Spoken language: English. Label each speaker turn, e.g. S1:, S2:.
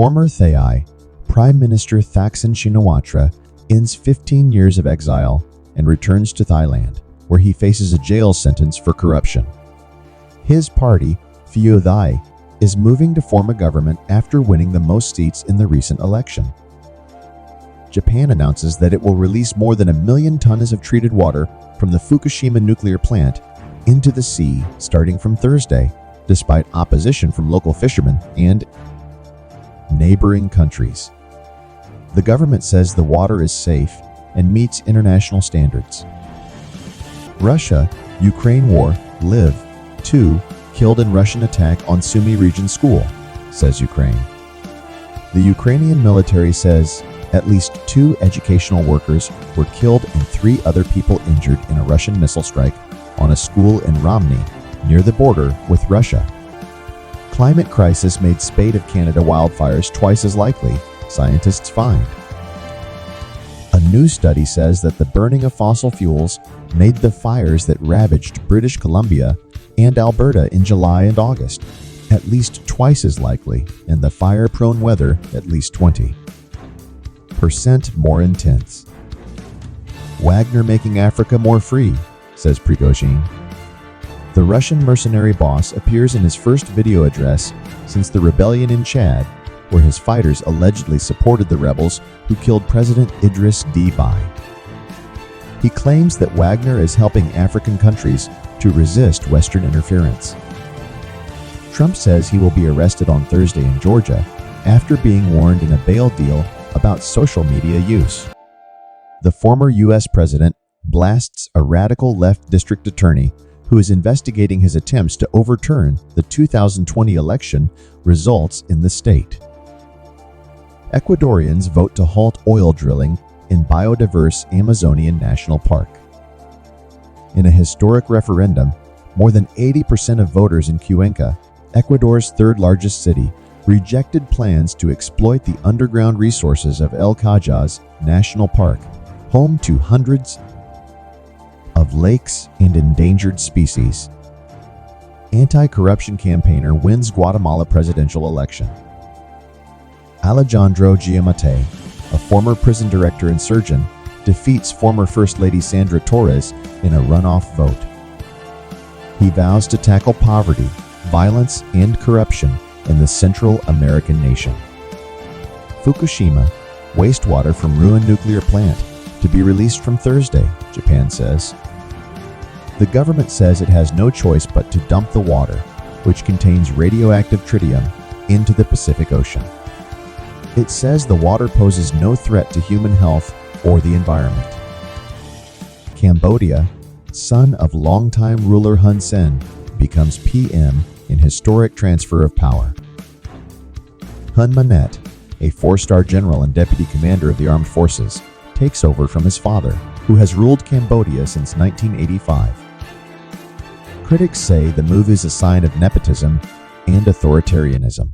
S1: Former Thai Prime Minister Thaksin Shinawatra ends 15 years of exile and returns to Thailand, where he faces a jail sentence for corruption. His party, Pheu Thai, is moving to form a government after winning the most seats in the recent election. Japan announces that it will release more than 1 million tons of treated water from the Fukushima nuclear plant into the sea starting from Thursday, despite opposition from local fishermen and neighboring countries. The government says the water is safe and meets international standards. Russia-Ukraine war, live, 2 killed in Russian attack on Sumy region school, says Ukraine. The Ukrainian military says at least 2 educational workers were killed and 3 other people injured in a Russian missile strike on a school in Romny, near the border with Russia. Climate crisis made spate of Canada wildfires twice as likely, scientists find. A new study says that the burning of fossil fuels made the fires that ravaged British Columbia and Alberta in July and August at least twice as likely, and the fire-prone weather at least 20% more intense. Wagner making Africa more free, says Prigozhin. The Russian mercenary boss appears in his first video address since the rebellion in Chad, where his fighters allegedly supported the rebels who killed President Idriss Déby. He claims that Wagner is helping African countries to resist Western interference. Trump says he will be arrested on Thursday in Georgia after being warned in a bail deal about social media use. The former U.S. president blasts a radical left district attorney who is investigating his attempts to overturn the 2020 election results in the state. Ecuadorians vote to halt oil drilling in biodiverse Amazonian National Park. In a historic referendum, more than 80% of voters in Cuenca, Ecuador's third-largest city, rejected plans to exploit the underground resources of El Cajaz National Park, home to hundreds of lakes and endangered species. Anti-corruption campaigner wins Guatemala presidential election. Alejandro Giammattei, a former prison director and surgeon, defeats former First Lady Sandra Torres in a runoff vote. He vows to tackle poverty, violence, and corruption in the Central American nation. Fukushima, wastewater from ruined nuclear plant, to be released from Thursday, Japan says. The government says it has no choice but to dump the water, which contains radioactive tritium, into the Pacific Ocean. It says the water poses no threat to human health or the environment. Cambodia, son of longtime ruler Hun Sen, becomes PM in historic transfer of power. Hun Manet, a 4-star general and deputy commander of the armed forces, takes over from his father, who has ruled Cambodia since 1985. Critics say the move is a sign of nepotism and authoritarianism.